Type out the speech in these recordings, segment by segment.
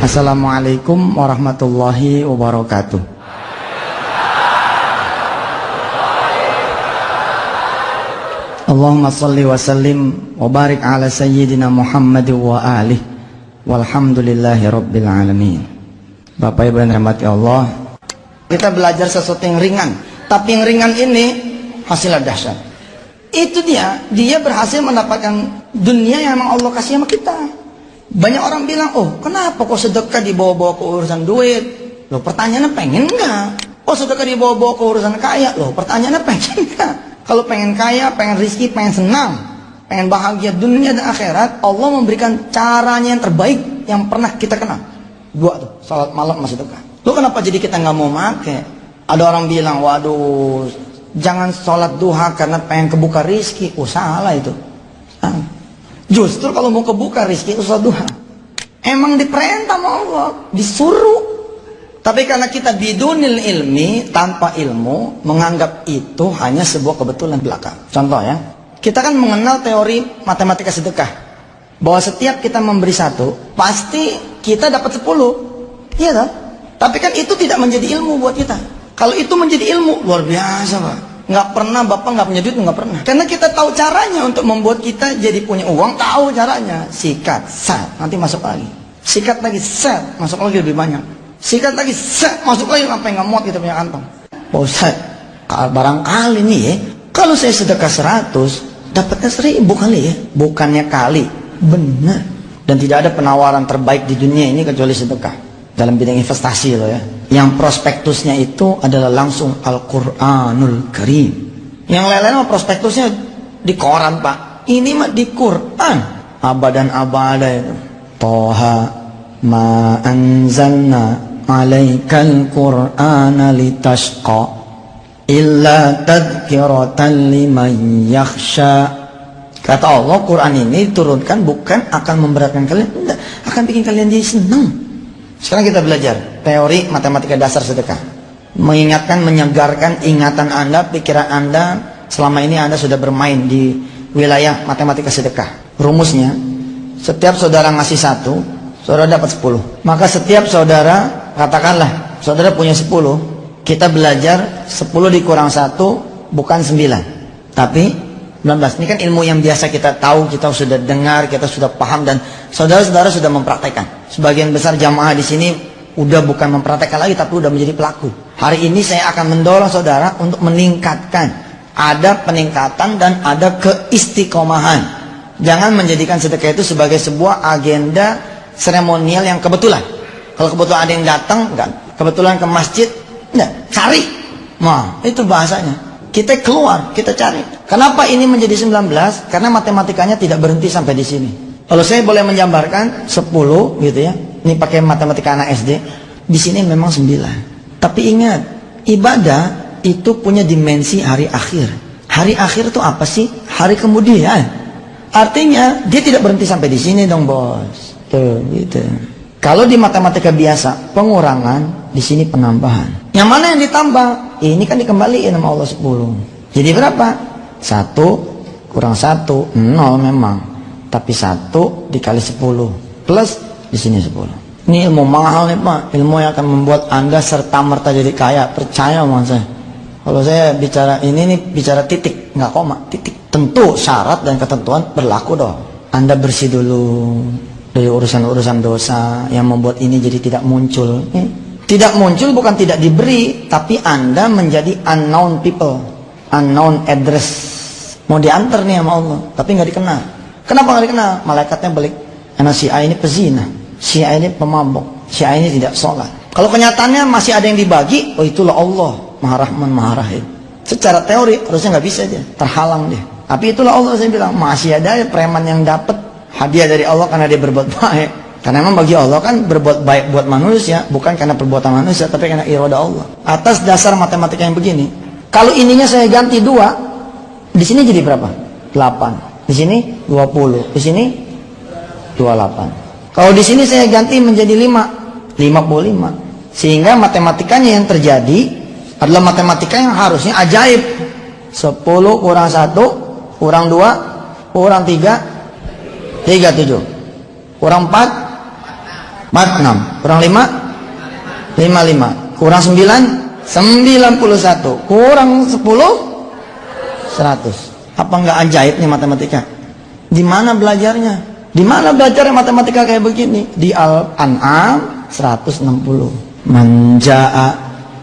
Assalamualaikum warahmatullahi wabarakatuh. Allahumma salli wa sallim wa barik ala sayyidina Muhammad wa alihi walhamdulillahi rabbil alamin. Bapak Ibu yang dirahmati Allah, kita belajar sesuatu yang ringan, tapi yang ringan ini hasilnya dahsyat. Itu dia berhasil mendapatkan dunia yang memang Allah kasih sama kita. Banyak orang bilang, oh kenapa kok sedekah dibawa-bawa ke urusan duit? Loh pertanyaannya pengen enggak? Oh sedekah dibawa-bawa ke urusan kaya? Loh pertanyaannya pengen enggak? Kalau pengen kaya, pengen rizki, pengen senang, pengen bahagia dunia dan akhirat, Allah memberikan caranya yang terbaik yang pernah kita kenal. Dua tuh, salat malam masih sedekah. Loh kenapa jadi kita nggak mau make? Ada orang bilang, waduh jangan sholat duha karena pengen kebuka rizki. Oh salah itu. Justru kalau mau kebuka rizki itu sholat duha. Emang diperintah sama Allah, disuruh. Tapi karena kita bidunil ilmi, tanpa ilmu, menganggap itu hanya sebuah kebetulan belaka. Contoh ya, kita kan mengenal teori matematika sedekah, bahwa setiap kita memberi satu, pasti kita dapat 10. Iya kan? Tapi kan itu tidak menjadi ilmu buat kita. Kalau itu menjadi ilmu, luar biasa Pak. Nggak pernah Bapak nggak punya duit, nggak pernah. Karena kita tahu caranya untuk membuat kita jadi punya uang, tahu caranya. Sikat, set, nanti masuk lagi. Sikat lagi, set, masuk lagi lebih banyak. Sikat lagi, set, masuk lagi sampai nggak muat kita punya kantong. Pak Ustaz, barangkali nih ya, kalau saya sedekah 100, dapatnya 1000 kali ya. Bukannya kali, benar. Dan tidak ada penawaran terbaik di dunia ini kecuali sedekah. Dalam bidang investasi loh ya. Yang prospektusnya itu adalah langsung Al-Quranul Karim. Yang lain-lain mah prospektusnya di koran Pak. Ini mah di Quran. Abadan abada itu. Toha ma anzalna alaikal Qur'ana litashqa illa tadhkiratan liman yakhsha. Kata Allah, Quran ini diturunkan bukan akan memberatkan kalian, enggak, akan bikin kalian jadi senang. Sekarang kita belajar teori matematika dasar sedekah. Mengingatkan, menyegarkan ingatan Anda, pikiran Anda. Selama ini Anda sudah bermain di wilayah matematika sedekah. Rumusnya, setiap saudara ngasih 1, saudara dapat 10. Maka setiap saudara, katakanlah saudara punya 10, kita belajar 10 dikurang 1 bukan 9, tapi 19. Ini kan ilmu yang biasa kita tahu, kita sudah dengar, kita sudah paham, dan saudara-saudara sudah mempraktekkan. Sebagian besar jamaah di sini udah bukan mempraktekkan lagi, tapi udah menjadi pelaku. Hari ini saya akan mendorong saudara untuk meningkatkan. Ada peningkatan dan ada keistiqomahan. Jangan menjadikan sedekah itu sebagai sebuah agenda seremonial yang kebetulan. Kalau kebetulan ada yang datang, enggak. Kebetulan ke masjid, enggak. Cari. Nah, itu bahasanya. Kita keluar, kita cari. Kenapa ini menjadi 19? Karena matematikanya tidak berhenti sampai di sini. Kalau saya boleh menjambarkan 10 gitu ya. Ini pakai matematika anak SD. Di sini memang 9. Tapi ingat, ibadah itu punya dimensi hari akhir. Hari akhir itu apa sih? Hari kemudian. Artinya dia tidak berhenti sampai di sini dong, Bos. Tuh, gitu. Kalau di matematika biasa, pengurangan, di sini penambahan. Yang mana yang ditambah? Ini kan dikembaliin sama Allah 10. Jadi berapa? 1 kurang 1, 0 memang. Tapi 1 dikali 10 plus di sini 10. Ini ilmu mahal nih Pak. Ilmu yang akan membuat Anda serta-merta jadi kaya. Percaya sama saya. Kalau saya bicara ini nih, bicara titik, nggak koma, titik. Tentu syarat dan ketentuan berlaku dong. Anda bersih dulu dari urusan-urusan dosa yang membuat ini jadi tidak muncul. Tidak muncul bukan tidak diberi, tapi Anda menjadi unknown people, unknown address. Mau diantar nih sama Allah, tapi nggak dikenal. Kenapa nggak dikenal? Malaikatnya balik. Karena si A ini pezina, si A ini pemabuk, si A ini tidak sholat. Kalau kenyataannya masih ada yang dibagi, oh itulah Allah, Maha Rahman, Maha Rahim. Secara teori harusnya nggak bisa dia, terhalang dia. Tapi itulah Allah, saya bilang masih ada preman yang dapat hadiah dari Allah karena dia berbuat baik. Karena memang bagi Allah kan berbuat baik buat manusia bukan karena perbuatan manusia, tapi karena iradah Allah. Atas dasar matematika yang begini, kalau ininya saya ganti 2, di sini jadi berapa? 8. Di sini 20. Di sini 28. Kalau di sini saya ganti menjadi 5, 55. Sehingga matematikanya yang terjadi adalah matematika yang harusnya ajaib. 10 kurang 1 kurang 2 kurang 3 37 kurang 4 46 kurang 5 55 kurang 9 91 kurang 10 100. Apa enggak ajaib nih matematika? Di mana belajarnya? Di mana belajarnya matematika kayak begini? Di Al-An'am 160. Man jaa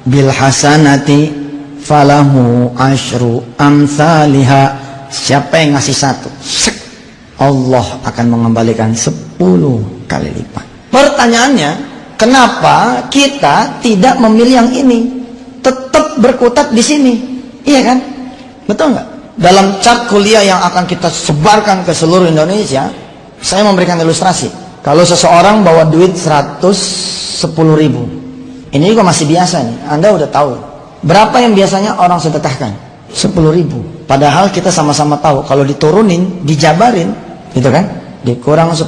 bil hasanati falahu asyru amsalihha. Siapa yang ngasih satu, Allah akan mengembalikan 10 kali lipat. Pertanyaannya, kenapa kita tidak memilih yang ini? Tetap berkutat di sini, iya kan? Betul nggak? Dalam chart kuliah yang akan kita sebarkan ke seluruh Indonesia, saya memberikan ilustrasi. Kalau seseorang bawa duit 110.000, ini juga masih biasa nih. Anda udah tahu berapa yang biasanya orang sedekahkan? 10.000. Padahal kita sama-sama tahu kalau diturunin, dijabarin, gitu kan? Dikurang 10.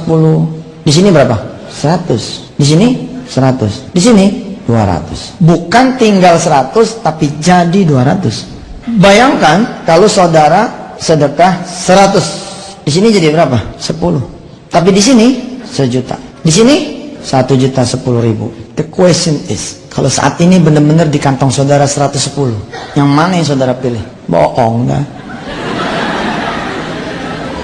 Di sini berapa? 100. Di sini 100. Di sini 200. Bukan tinggal 100 tapi jadi 200. Bayangkan kalau saudara sedekah 100. Di sini jadi berapa? 10. Tapi di sini 1 juta. Di sini 1.010.000. The question is, kalau saat ini benar-benar di kantong saudara 110, yang mana yang saudara pilih? Bohong dah.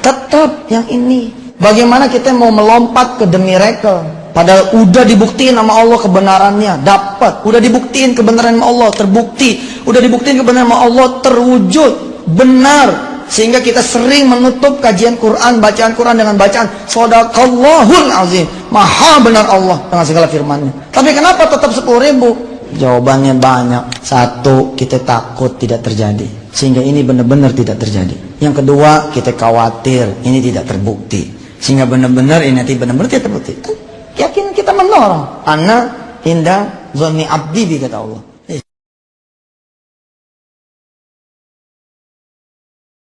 Tetap yang ini. Bagaimana kita mau melompat ke the miracle? Padahal udah dibuktiin sama Allah kebenarannya, dapat. Udah dibuktiin kebenaran sama Allah, terbukti. Udah dibuktiin kebenaran sama Allah, terwujud, benar. Sehingga kita sering menutup kajian Quran, bacaan Quran dengan bacaan Shadaqallahul Azim. Maha benar Allah dengan segala firman-Nya. Tapi kenapa tetap 10.000? Jawabannya banyak. Satu, kita takut tidak terjadi, sehingga ini benar-benar tidak terjadi. Yang kedua, kita khawatir ini tidak terbukti, sehingga benar-benar ini nanti benar-benar tidak terbukti. Yakin kita menolong. Ana indah zonni abdi, kata Allah.